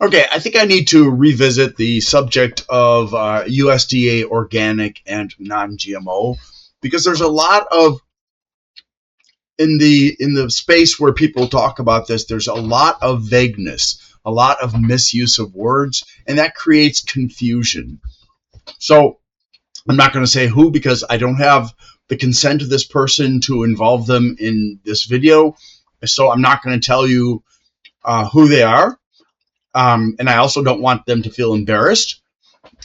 Okay, I think I need to revisit the subject of USDA organic and non-GMO because there's a lot of in the space where people talk about this. There's a lot of vagueness, a lot of misuse of words, and that creates confusion. So I'm not going to say who because I don't have the consent of this person to involve them in this video. So I'm not going to tell you who they are. And I also don't want them to feel embarrassed.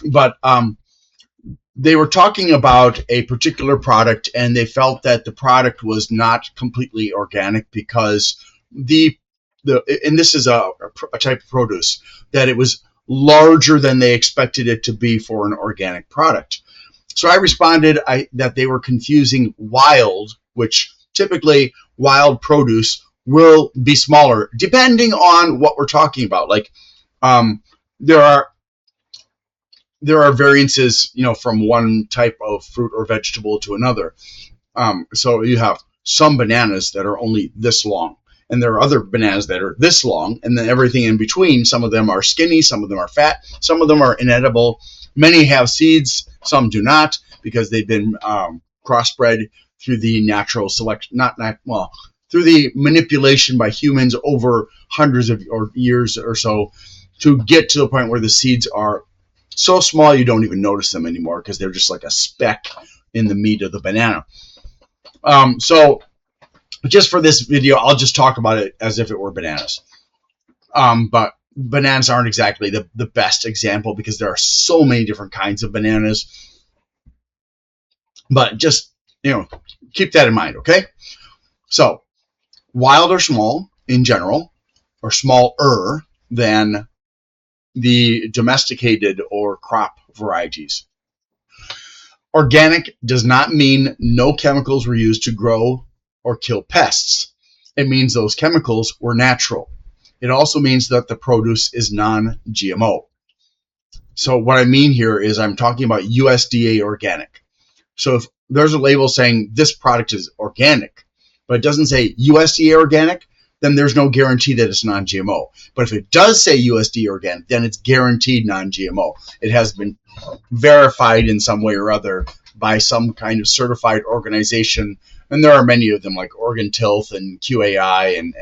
But they were talking about a particular product, and they felt that the product was not completely organic because the and this is a type of produce that it was larger than they expected it to be for an organic product. So I responded that they were confusing wild, which typically wild produce will be smaller depending on what we're talking about. Like um, there are variances, from one type of fruit or vegetable to another. So you have some bananas that are only this long, and there are other bananas that are this long, and then everything in between. Some of them are skinny, some of them are fat, some of them are inedible. Many have seeds, some do not, because they've been crossbred through the natural selection, through the manipulation by humans over hundreds of years or so to get to the point where the seeds are so small you don't even notice them anymore because they're just like a speck in the meat of the banana. So just for this video, I'll just talk about it as if it were bananas. But bananas aren't exactly the best example because there are so many different kinds of bananas. But just, keep that in mind, okay? So wild or small in general, or smaller than the domesticated or crop varieties. Organic does not mean no chemicals were used to grow or kill pests. It means those chemicals were natural. It also means that the produce is non-GMO. So what I mean here is I'm talking about USDA organic. So if there's a label saying this product is organic, but it doesn't say USDA organic, then there's no guarantee that it's non-GMO. But if it does say USDA organic, then it's guaranteed non-GMO. It has been verified in some way or other by some kind of certified organization. And there are many of them like Oregon Tilth and QAI and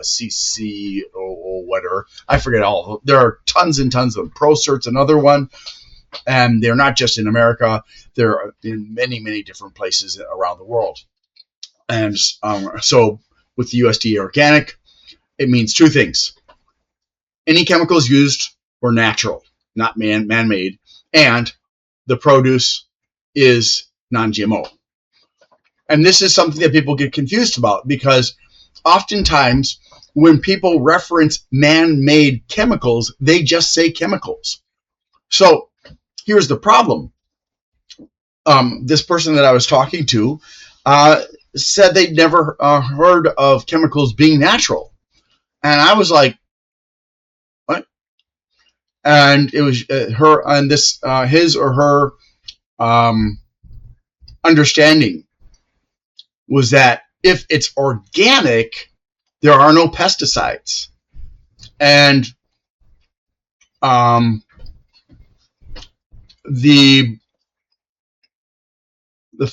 CC or whatever. I forget all of them. There are tons and tons of them. ProCert's another one. And they're not just in America. They're in many, many different places around the world. And so with the USDA organic, it means two things. Any chemicals used were natural, not man-made, and the produce is non-GMO. And this is something that people get confused about because oftentimes when people reference man-made chemicals, they just say chemicals. So here's the problem. This person that I was talking to said they'd never heard of chemicals being natural. And I was like, what? And it was her and this his or her understanding was that if it's organic, there are no pesticides. And the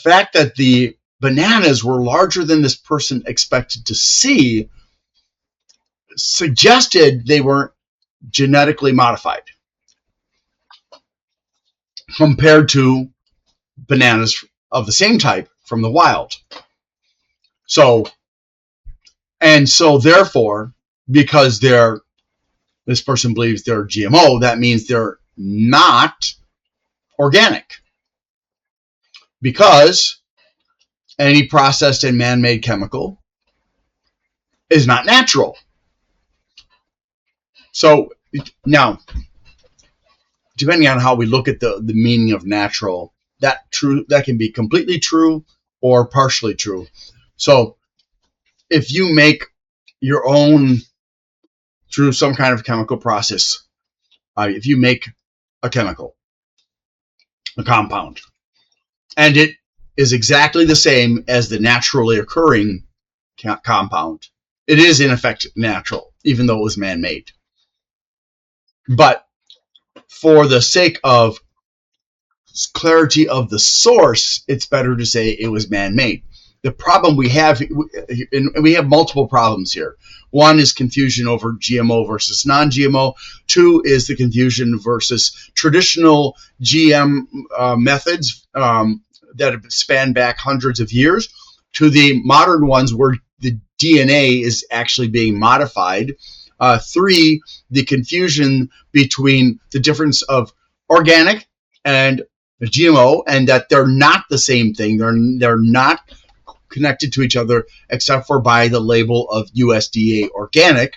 fact that the bananas were larger than this person expected to see suggested they weren't genetically modified compared to bananas of the same type from the wild. So therefore, because this person believes they're GMO, that means they're not organic. Because any processed and man-made chemical is not natural. So now, depending on how we look at the meaning of natural, that can be completely true or partially true. So if you make your own through some kind of chemical process, if you make a chemical, a compound, and it is exactly the same as the naturally occurring compound, it is in effect natural, even though it was man-made. But for the sake of clarity of the source, it's better to say it was man-made. The problem we have, and we have multiple problems here. One is confusion over GMO versus non-GMO. Two is the confusion versus traditional GM methods that have spanned back hundreds of years to the modern ones where the DNA is actually being modified. Three, the confusion between the difference of organic and GMO, and that they're not the same thing. They're not connected to each other except for by the label of USDA organic.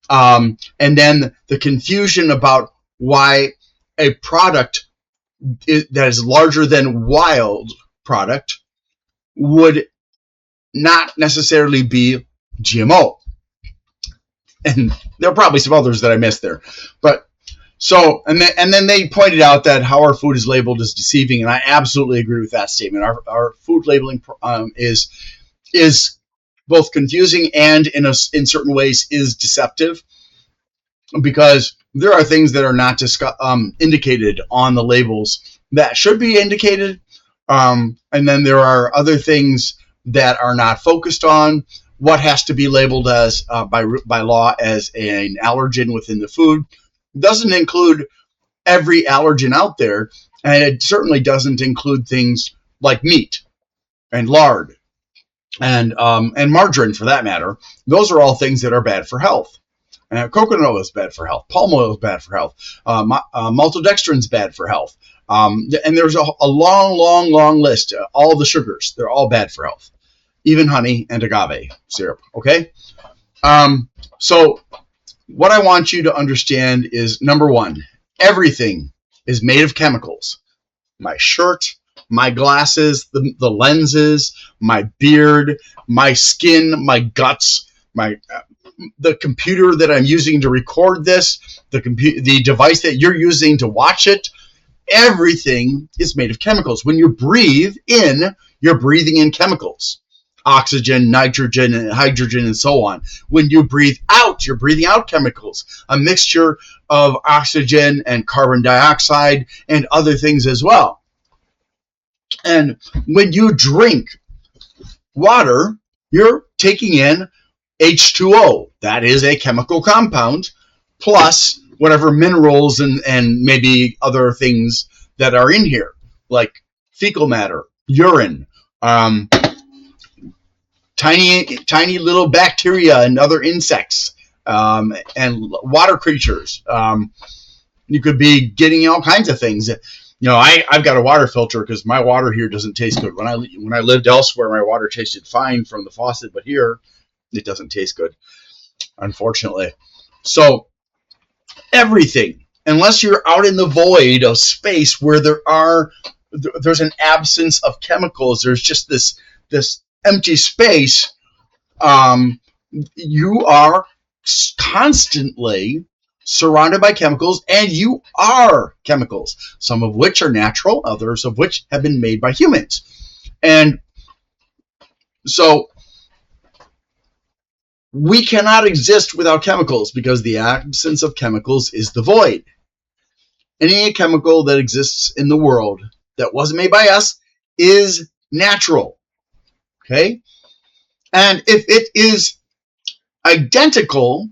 And then the confusion about why a product that is larger than wild product would not necessarily be GMO. And there are probably some others that I missed there. But so, and then they pointed out that how our food is labeled is deceiving, and I absolutely agree with that statement. Our food labeling is both confusing and in certain ways is deceptive, because there are things that are not indicated on the labels that should be indicated, and then there are other things that are not focused on. What has to be labeled as by law as an allergen within the food doesn't include every allergen out there, and it certainly doesn't include things like meat and lard and margarine, for that matter. Those are all things that are bad for health. Coconut oil is bad for health. Palm oil is bad for health. Maltodextrin is bad for health. And there's a long list. All the sugars, they're all bad for health. Even honey and agave syrup. Okay. So what I want you to understand is, number one, everything is made of chemicals. My shirt, my glasses, the lenses, my beard, my skin, my guts, the computer that I'm using to record this, the device that you're using to watch it. Everything is made of chemicals. When you breathe in, you're breathing in chemicals. Oxygen, nitrogen, and hydrogen, and so on. When you breathe out, you're breathing out chemicals, a mixture of oxygen and carbon dioxide and other things as well. And when you drink water, you're taking in H2O. That is a chemical compound, plus whatever minerals and maybe other things that are in here, like fecal matter, urine, tiny little bacteria and other insects, and water creatures. You could be getting all kinds of things. I've got a water filter because my water here doesn't taste good. When I lived elsewhere, my water tasted fine from the faucet, but here it doesn't taste good, unfortunately. So everything, unless you're out in the void of space where there's an absence of chemicals, there's just this empty space. You are constantly surrounded by chemicals, and you are chemicals, some of which are natural, others of which have been made by humans. And so we cannot exist without chemicals, because the absence of chemicals is the void. Any chemical that exists in the world that wasn't made by us is natural. Okay? And if it is identical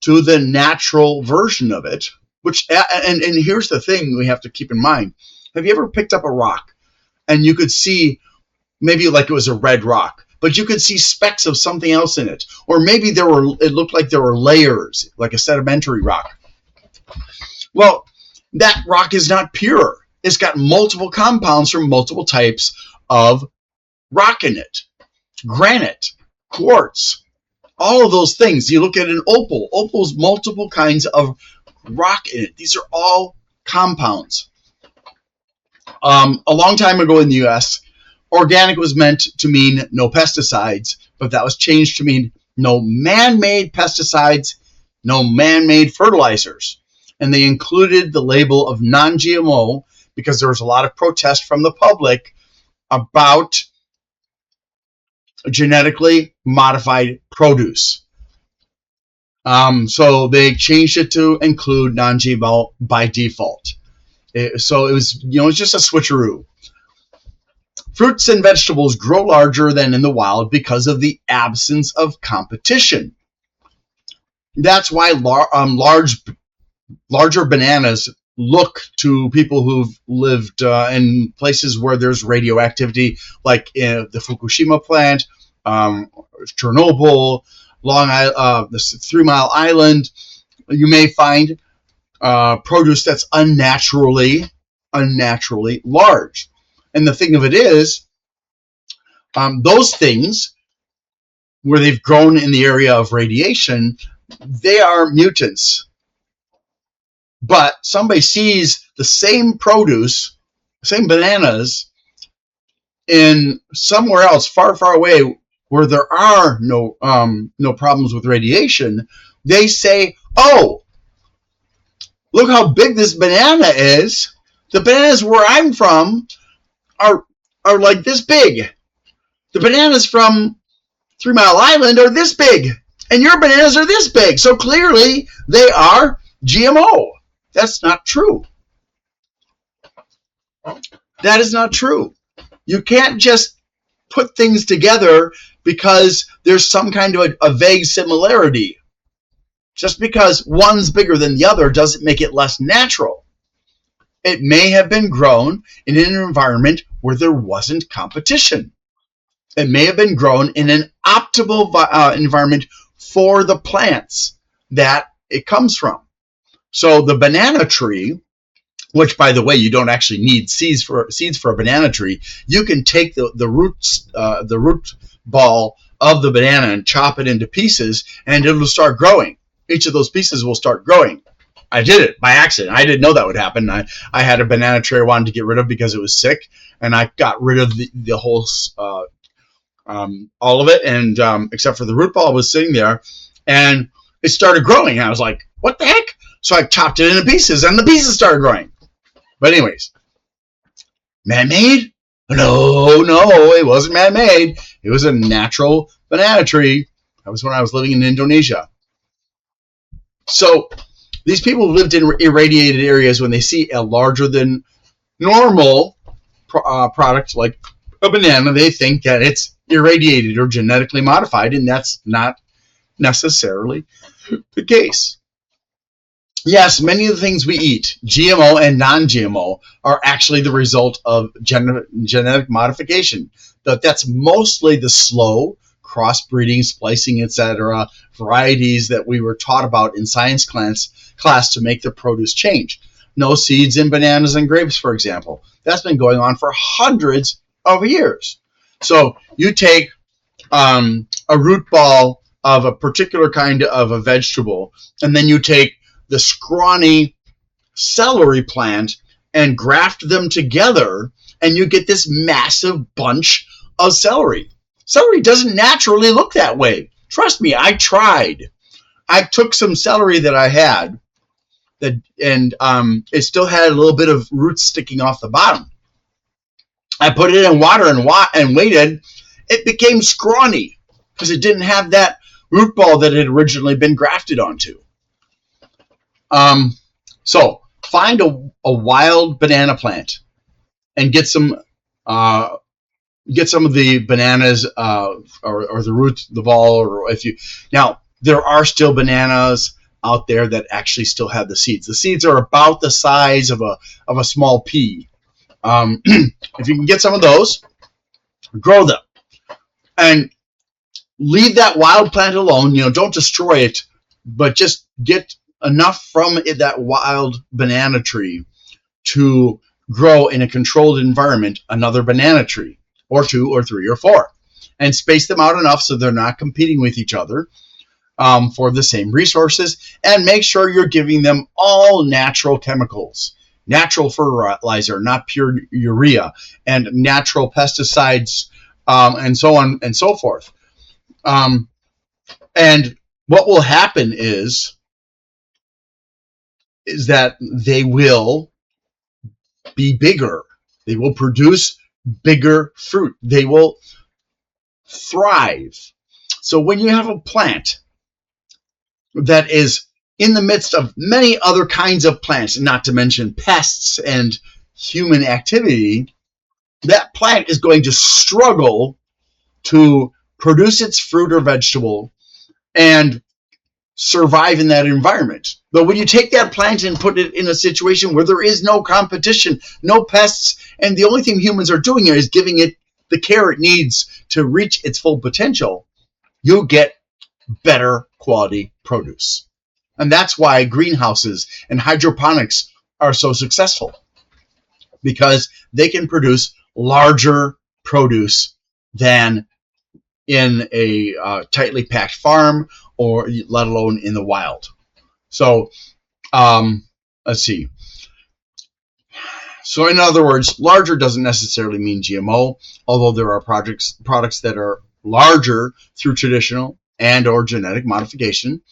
to the natural version of it, and here's the thing we have to keep in mind. Have you ever picked up a rock and you could see, maybe like it was a red rock, but you could see specks of something else in it? Or maybe it looked like there were layers, like a sedimentary rock. Well, that rock is not pure. It's got multiple compounds from multiple types of rock in it. Granite, quartz, all of those things. You look at an opal. Opal's multiple kinds of rock in it. These are all compounds. A long time ago in the U.S., organic was meant to mean no pesticides, but that was changed to mean no man-made pesticides, no man-made fertilizers. And they included the label of non-GMO because there was a lot of protest from the public about genetically modified produce. So they changed it to include non-GMO by default. So it was, it's just a switcheroo. Fruits and vegetables grow larger than in the wild because of the absence of competition. That's why larger bananas look to people who've lived in places where there's radioactivity, like in the Fukushima plant, Chernobyl, the 3 Mile Island. You may find produce that's unnaturally large. And the thing of it is, those things where they've grown in the area of radiation, they are mutants. But somebody sees the same produce, same bananas, in somewhere else, far, far away, where there are no problems with radiation. They say, "Oh, look how big this banana is. The bananas where I'm from are like this big. The bananas from 3 Mile Island are this big, and your bananas are this big. So clearly they are GMO." That's not true. That is not true. You can't just put things together because there's some kind of a vague similarity. Just because one's bigger than the other doesn't make it less natural. It may have been grown in an environment where there wasn't competition. It may have been grown in an optimal environment for the plants that it comes from. So the banana tree, which, by the way, you don't actually need seeds for a banana tree. You can take the root ball of the banana and chop it into pieces, and it'll start growing. Each of those pieces will start growing. I did it by accident. I didn't know that would happen. I had a banana tree I wanted to get rid of because it was sick, and I got rid of the whole all of it, and except for the root ball was sitting there, and it started growing. And I was like, "What the heck?" So I chopped it into pieces, and the pieces started growing. But anyways, man-made? No, it wasn't man-made. It was a natural banana tree. That was when I was living in Indonesia. So these people who lived in irradiated areas, when they see a larger than normal product like a banana, they think that it's irradiated or genetically modified, and that's not necessarily the case. Yes, many of the things we eat, GMO and non-GMO, are actually the result of genetic modification. That's mostly the slow crossbreeding, splicing, etc., varieties that we were taught about in science class to make the produce change. No seeds in bananas and grapes, for example. That's been going on for hundreds of years. So you take a root ball of a particular kind of a vegetable, and then you take the scrawny celery plant and graft them together, and you get this massive bunch of celery. Celery doesn't naturally look that way. Trust me, I tried. I took some celery that I had, and it still had a little bit of roots sticking off the bottom. I put it in water and waited. It became scrawny because it didn't have that root ball that had originally been grafted onto. So find a wild banana plant and get some of the bananas or the root, the ball, or if you now there are still bananas out there that actually still have the seeds. The seeds are about the size of a small pea. If you can get some of those, grow them and leave that wild plant alone. Don't destroy it, but just get enough from that wild banana tree to grow in a controlled environment another banana tree, or 2 or 3 or 4, and space them out enough so they're not competing with each other for the same resources, and make sure you're giving them all natural chemicals, natural fertilizer, not pure urea, and natural pesticides, and so on and so forth. And what will happen is that they will be bigger. They will produce bigger fruit. They will thrive. So when you have a plant that is in the midst of many other kinds of plants, not to mention pests and human activity, that plant is going to struggle to produce its fruit or vegetable and survive in that environment. But when you take that plant and put it in a situation where there is no competition, no pests, and the only thing humans are doing is giving it the care it needs to reach its full potential, you'll get better quality produce. And that's why greenhouses and hydroponics are so successful, because they can produce larger produce than in a tightly packed farm, or let alone in the wild. So let's see. So in other words, larger doesn't necessarily mean GMO, although there are products that are larger through traditional and or genetic modification.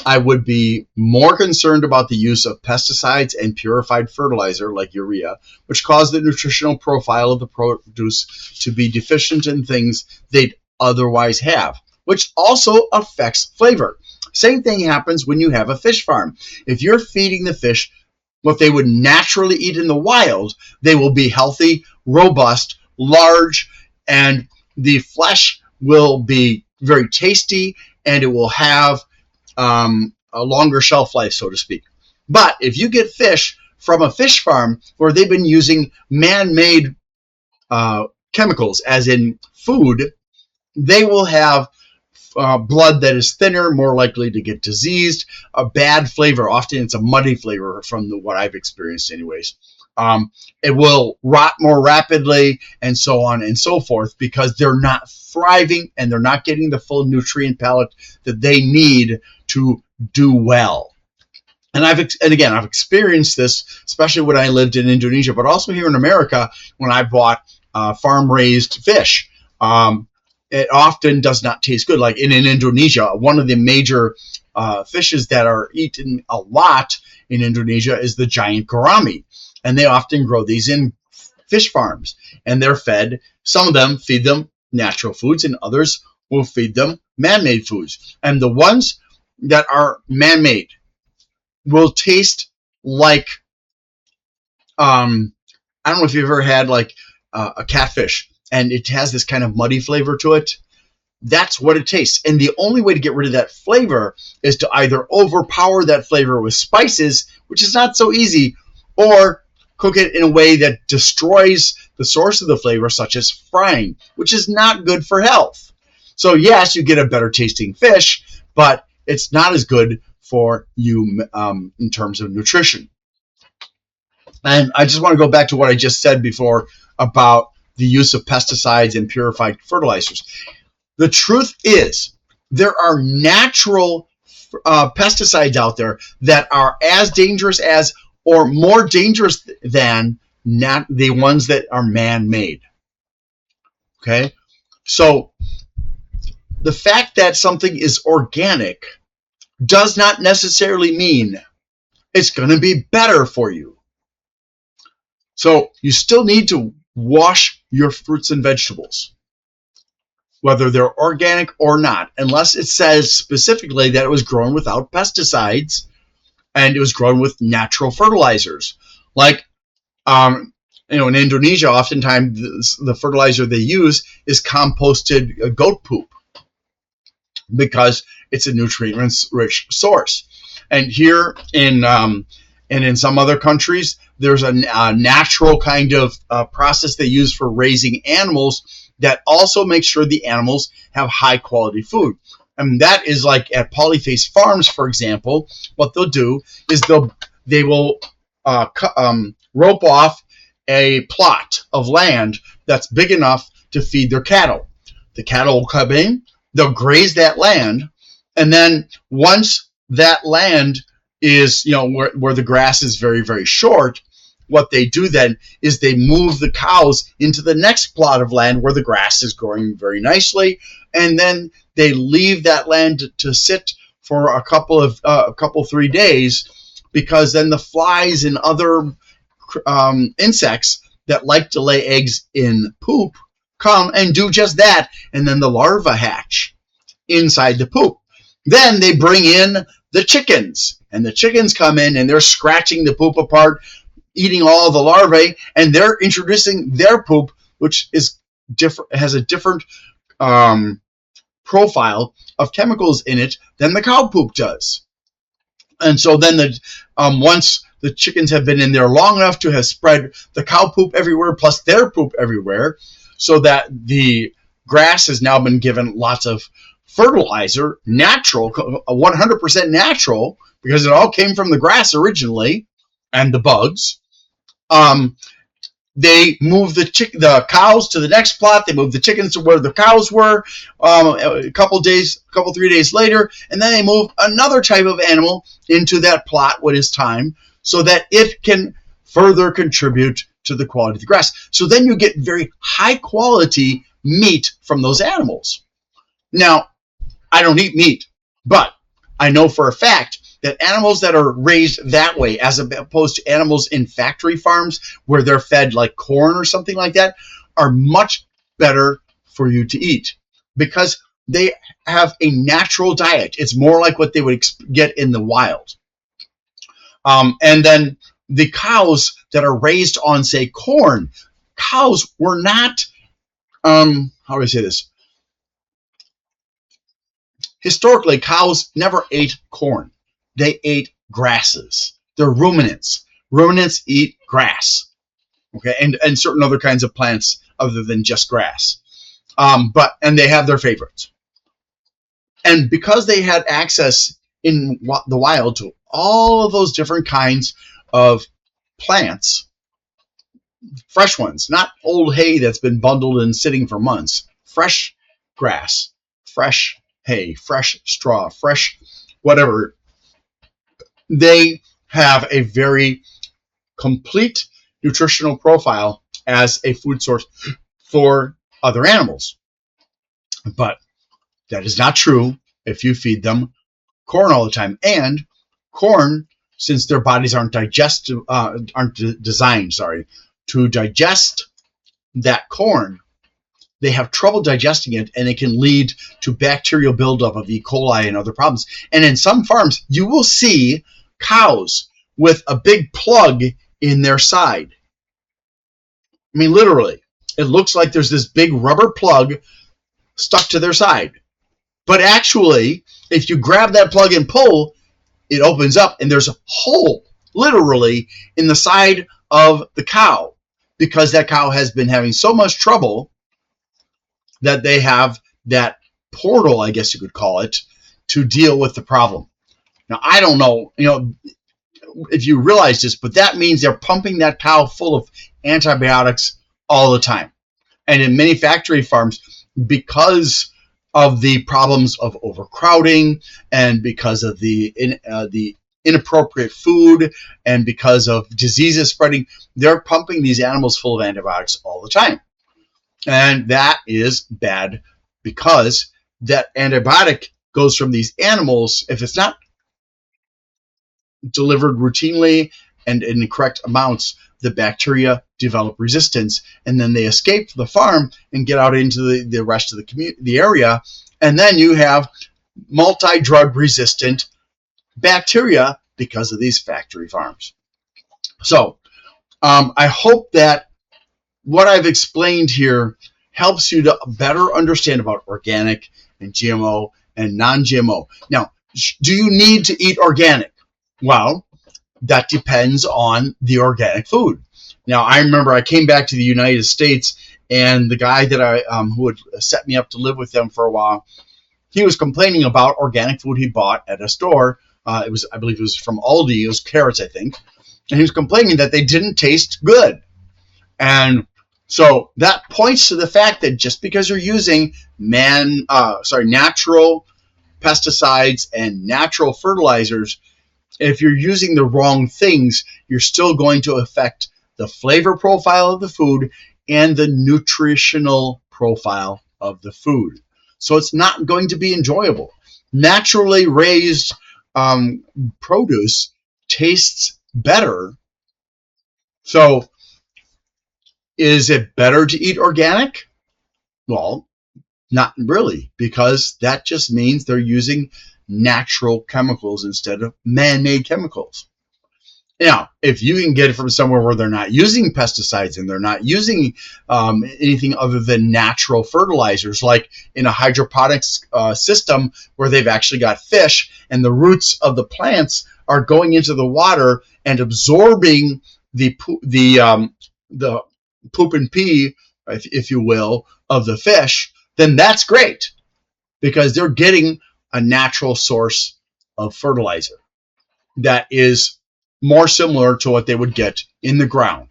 I would be more concerned about the use of pesticides and purified fertilizer like urea, which cause the nutritional profile of the produce to be deficient in things they'd otherwise have, which also affects flavor. Same thing happens when you have a fish farm. If you're feeding the fish what they would naturally eat in the wild, they will be healthy, robust, large, and the flesh will be very tasty, and it will have a longer shelf life, so to speak. But if you get fish from a fish farm where they've been using man-made chemicals, as in food, they will have blood that is thinner, more likely to get diseased, a bad flavor. Often it's a muddy flavor from what I've experienced anyways. It will rot more rapidly, and so on and so forth, because they're not thriving and they're not getting the full nutrient palette that they need to do well. And I've experienced this, especially when I lived in Indonesia, but also here in America when I bought farm-raised fish. It often does not taste good. Like in Indonesia, one of the major fishes that are eaten a lot in Indonesia is the giant gourami. And they often grow these in fish farms. And they're fed, some of them feed them natural foods, and others will feed them man-made foods. And the ones that are man-made will taste like, I don't know if you've ever had like a catfish, and it has this kind of muddy flavor to it. That's what it tastes. And the only way to get rid of that flavor is to either overpower that flavor with spices, which is not so easy, or cook it in a way that destroys the source of the flavor, such as frying, which is not good for health. So yes, you get a better tasting fish, but it's not as good for you in terms of nutrition. And I just want to go back to what I just said before about the use of pesticides and purified fertilizers. The truth is, there are natural pesticides out there that are as dangerous as or more dangerous than the ones that are man-made. Okay? So the fact that something is organic does not necessarily mean it's going to be better for you. So you still need to wash your fruits and vegetables, whether they're organic or not, unless it says specifically that it was grown without pesticides and it was grown with natural fertilizers. Like, in Indonesia, oftentimes the fertilizer they use is composted goat poop because it's a nutrient-rich source. And here and in some other countries, there's a natural kind of process they use for raising animals that also makes sure the animals have high quality food. And that is like at Polyface Farms, for example. What they'll do is they will rope off a plot of land that's big enough to feed their cattle. The cattle will come in, they'll graze that land, and then once that land is, where the grass is very, very short, what they do then is they move the cows into the next plot of land where the grass is growing very nicely, and then they leave that land to sit for a couple 3 days, because then the flies and other insects that like to lay eggs in poop come and do just that, and then the larvae hatch inside the poop. Then they bring in the chickens. And the chickens come in and they're scratching the poop apart, eating all the larvae, and they're introducing their poop, which is different, has a different profile of chemicals in it than the cow poop does. And so then once the chickens have been in there long enough to have spread the cow poop everywhere plus their poop everywhere, so that the grass has now been given lots of fertilizer, natural, 100% natural, because it all came from the grass originally and the bugs. They move the cows to the next plot. They move the chickens to where the cows were a couple 3 days later, and then they move another type of animal into that plot when it's time, so that it can further contribute to the quality of the grass. So then you get very high quality meat from those animals. Now, I don't eat meat, but I know for a fact that animals that are raised that way, as opposed to animals in factory farms where they're fed like corn or something like that, are much better for you to eat because they have a natural diet. It's more like what they would get in the wild. And then the cows that are raised on, say, corn, cows were not, how do I say this? Historically, cows never ate corn. They ate grasses. They're ruminants. Ruminants eat grass, okay, and certain other kinds of plants other than just grass. And they have their favorites. And because they had access in the wild to all of those different kinds of plants, fresh ones, not old hay that's been bundled and sitting for months, fresh grass, fresh hay, fresh straw, fresh whatever, they have a very complete nutritional profile as a food source for other animals. But that is not true if you feed them corn all the time. And corn, since their bodies aren't designed to digest that corn, they have trouble digesting it, and it can lead to bacterial buildup of E. coli and other problems. And in some farms, you will see cows with a big plug in their side. I mean, literally, it looks like there's this big rubber plug stuck to their side. But actually, if you grab that plug and pull, it opens up, and there's a hole, literally, in the side of the cow, because that cow has been having so much trouble that they have that portal, I guess you could call it, to deal with the problem. Now, I don't know, if you realize this, but that means they're pumping that cow full of antibiotics all the time. And in many factory farms, because of the problems of overcrowding and because of the inappropriate food and because of diseases spreading, they're pumping these animals full of antibiotics all the time. And that is bad because that antibiotic goes from these animals, if it's not delivered routinely and in the correct amounts, the bacteria develop resistance, and then they escape the farm and get out into the rest of the area, and then you have multi-drug resistant bacteria because of these factory farms. So I hope that what I've explained here helps you to better understand about organic and GMO and non-GMO. Now, do you need to eat organic? Well, that depends on the organic food. Now, I remember I came back to the United States, and the guy that who had set me up to live with them for a while, he was complaining about organic food he bought at a store. I believe it was from Aldi. It was carrots, I think. And he was complaining that they didn't taste good. And so that points to the fact that just because you're using natural pesticides and natural fertilizers, if you're using the wrong things, you're still going to affect the flavor profile of the food and the nutritional profile of the food. So it's not going to be enjoyable. Naturally raised produce tastes better. So is it better to eat organic? Well, not really, because that just means they're using natural chemicals instead of man-made chemicals. Now, if you can get it from somewhere where they're not using pesticides and they're not using anything other than natural fertilizers, like in a hydroponics system where they've actually got fish and the roots of the plants are going into the water and absorbing the poop and pee, if you will, of the fish, then that's great because they're getting a natural source of fertilizer that is more similar to what they would get in the ground.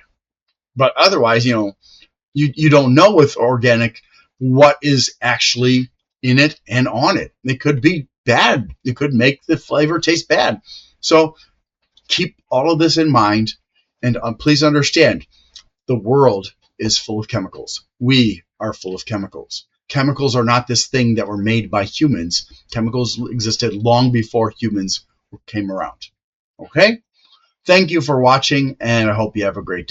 But otherwise, you don't know with organic what is actually in it and on it. It could be bad. It could make the flavor taste bad. So keep all of this in mind, and please understand, the world is full of chemicals. We are full of chemicals. Chemicals are not this thing that were made by humans. Chemicals existed long before humans came around. Okay? Thank you for watching, and I hope you have a great day.